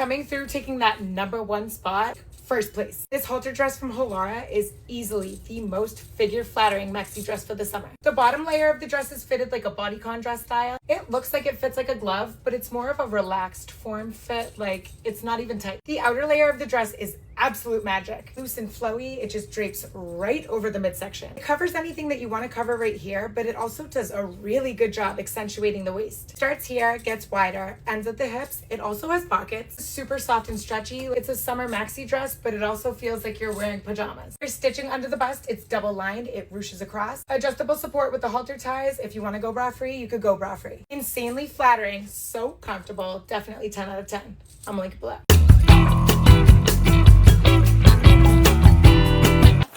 coming through taking that #1 spot. First place. This halter dress from Holara is easily the most figure-flattering maxi dress for the summer. The bottom layer of the dress is fitted like a bodycon dress style. It looks like it fits like a glove, but it's more of a relaxed form fit, like it's not even tight. The outer layer of the dress is absolute magic. Loose and flowy, it just drapes right over the midsection. It covers anything that you want to cover right here, but it also does a really good job accentuating the waist. Starts here, gets wider, ends at the hips. It also has pockets. Super soft and stretchy. It's a summer maxi dress, but it also feels like you're wearing pajamas. For stitching under the bust, it's double lined, it ruches across. Adjustable support with the halter ties. If you want to go bra free, you could go bra free. Insanely flattering, so comfortable, definitely 10 out of 10. I'm gonna link it below.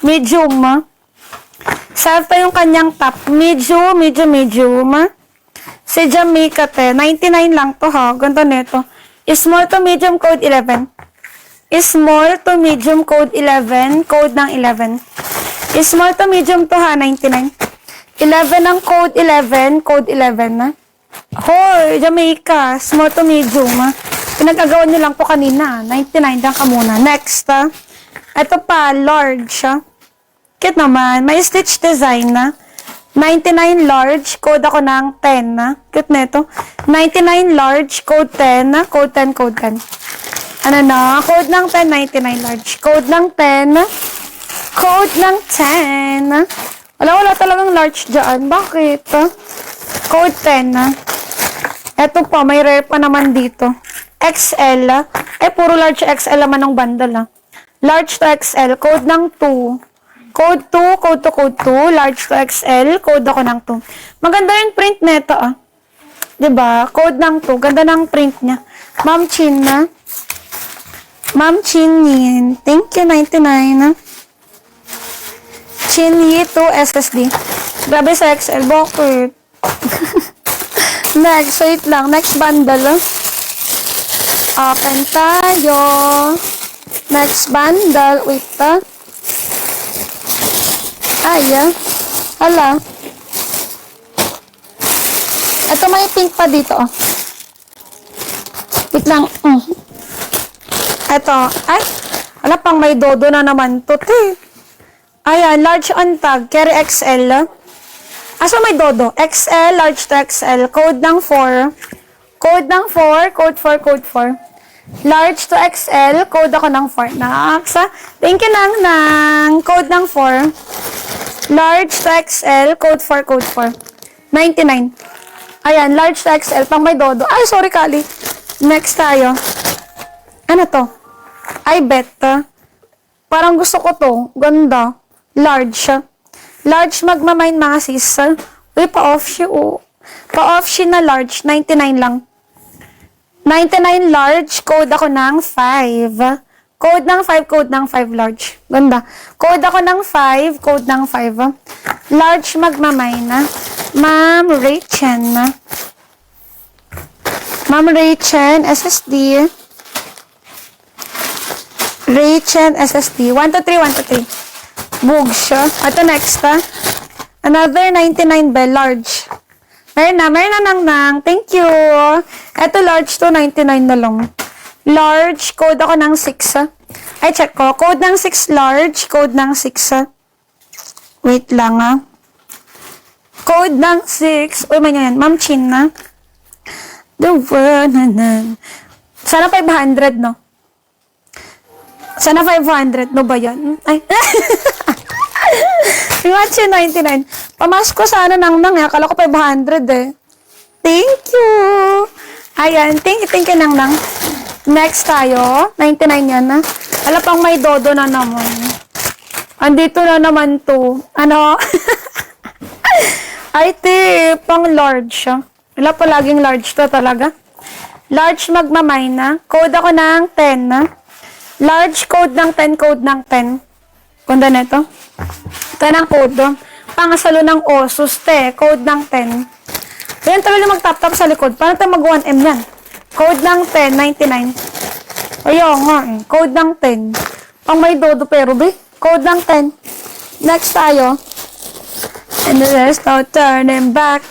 Medium. Sakto yung kanyang top. Medium. Si Jamaica, 99 lang to ha. Ganto nito. Small to medium, code 11. Small to medium, code 11. Code ng 11. Small to medium to ha, 99. 11 ang code 11. Code 11 na. Hoy, Jamaica. Small to medium ha. Pinag-agawan nyo lang po kanina. 99 lang ka muna. Next ha. Ito pa, large ha. Cute naman. May stitch design na. 99 large. Code ako ng 10 na. Cute na ito. 99 large. Code 10 na. Code 10, code 10. Ano na? Code ng 10, 99 large. Code ng 10. Code ng 10. Wala talagang large dyan. Bakit? Code 10 na. Ito pa, may rare pa naman dito. XL. Puro large XL naman ng bundle Large to XL. Code ng 2. Code 2, code to code 2. Large to XL. Code ako ng 2. Maganda yung print nito Diba? Code ng 2. Ganda ng print niya. Ma'am Chin na. Ma'am Chin Yin. Thank you, 99 Chin Yi 2 SSD. Grabe sa XL. Bakit? Next. Wait lang. Next bundle. Open tayo. Next bundle. Wait Hala. Ito may pink pa dito Wait lang. Ito. Wala pang may dodo na naman to. Ayan, large on tag. Carry XL. Asa may dodo? XL, large to XL. Code ng 4. Code ng 4. Code 4, code 4. Large to XL. Code ako ng 4. Nakaksa. Thank you nang. Code ng 4. Large to XL. Code 4, code 4. 99. Ayan, large to XL. Pang may dodo. Ay, sorry, Kali. Next tayo. Ano to? I bet. Parang gusto ko to. Ganda. Large. Large magmamine mga sis. Uy, pa-off siya. Pa-off siya na large. 99 lang. 99 large. Code ako ng 5. Code ng 5. Code ng 5 large. Ganda. Code ako ng 5. Code ng 5. Large magmamine. Ma'am Rachel. Ma'am Rachel. SSD. Rachel SSD. 1 to 3, 1 to 3. Bug siya. Ito next Another 99 bell. Large. Meron na nang. Thank you. Ito large to 99 na lang. Large. Code ako ng 6 Ay, check ko. Code ng 6 large. Code ng 6 Wait lang Code ng 6. Uy, may yan. Ma'am Chin na. Sana 500, no? Sana 500, no ba yan? Ay. Watch 99. Pamasko sana nang akala ko 500 Thank you. Ayan, thank you nang. Next tayo. 99 yan Wala pang may dodo na naman. Andito na naman to. Ano? Ay, pang large Wala pa laging large to talaga. Large magmamine Code ako ng 10 Large code ng 10. Code ng 10. Ganda nito. Ito ng code Pangasalo ng Osus, Code ng 10. Ayan talaga mag-tap-tap sa likod. Paano tayo mag-1M yan? Code ng 10, 99. Ayun nga Code ng 10. Pang may dodo pero Code ng 10. Next tayo. And there's no turning back.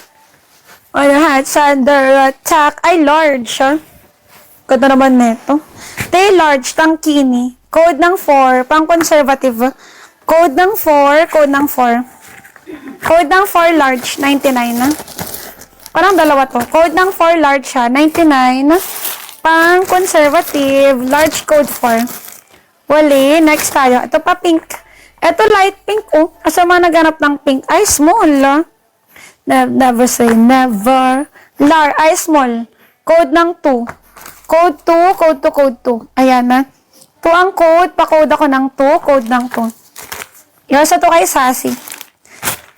On your head's under attack. Ay, large Ganda naman neto. Tay large, tangkini. Code ng 4, pang conservative. Code ng 4, code ng 4. Code ng 4 large, 99 na. Parang dalawa to. Code ng 4 large siya, 99. Pang conservative, large code 4. Wali, next tayo. Ito pa pink. Ito light pink, oh. Asa mga naghanap ng pink? Ay, small. Never say never. Ay, small. Code ng 2. Code 2, code 2, code 2. Ayan na. 2 ang code. Pa-code ako ng 2, code ng 2. Yung sa to kay Sassy.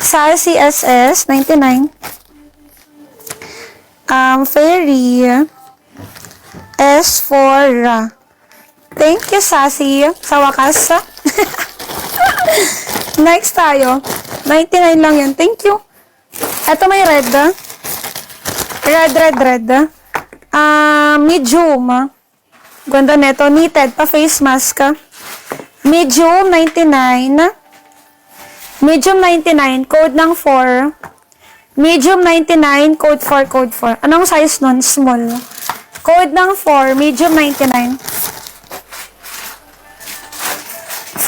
Sassy SS, 99. Fairy. S4. Thank you, Sassy. Sa wakas. Next tayo. 99 lang yan. Thank you. Ito may red. Red. Medium. Ganda neto. Knitted pa face mask. Medium 99. Medium 99. Code ng 4. Medium 99. Code 4. Code 4. Anong size nun? Small. Code ng 4. Medium 99.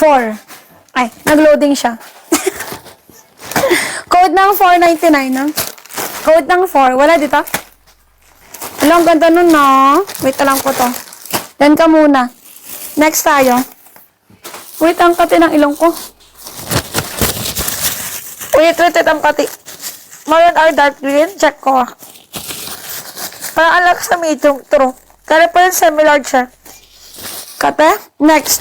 4. Ay, nag-loading siya. Code ng 499, no? Code ng 4. Wala dito? Alam, ganda nun, no? Wait lang po to. Then ka muna. Next tayo. Wait, ang kati ng ilong ko. Wait, ang kati. Maroon or dark green? Check ko, Parang alak sa medium. True. Kaya pa yung semi-large siya. Kate? Next,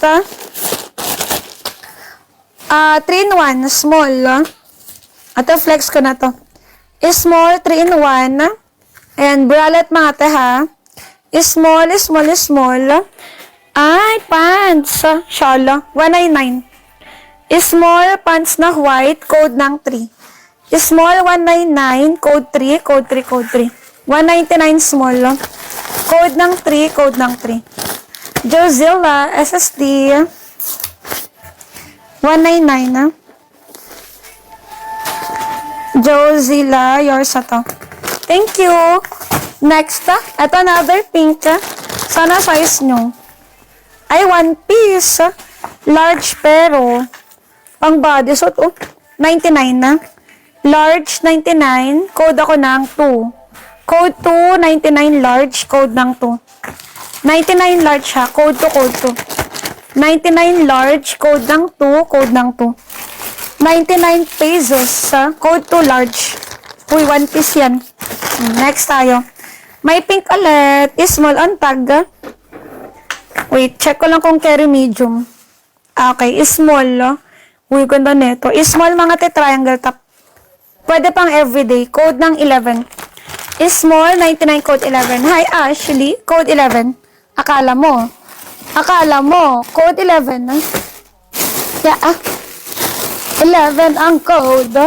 3-in-1, small. Ito, flex ko na to. Small, 3-in-1. Ayan, bralette mga te, ha. Small. Ay, pants. Shala, 199. Small, pants na white, code ng 3. Small, 199, code 3, code 3, code 3. 199 small. Code ng 3, code ng 3. Jozilla, SSD. 199 na. Jozilla, yours na to. Thank you. Next, ito another pink. Sana size nyo. Ay, one piece. Large pero. Pang bodysuit, 99 na. Large, 99. Code ako ng 2. Code 2, 99 large. Code ng 2. 99 large ha. Code 2, code 2. 99 large, code ng 2, code ng 2. 99 pesos, code 2 large. Uy, one piece yan. Next tayo. May pink ulit. Small on tag. Wait, check ko lang kung carry medium. Okay, small. Uy, ganda neto. Small mga triangle top. Pwede pang everyday. Code ng 11. Small, 99 code 11. Hi, Ashley. Code 11. Akala mo, code 11. Yeah, 11 ang code.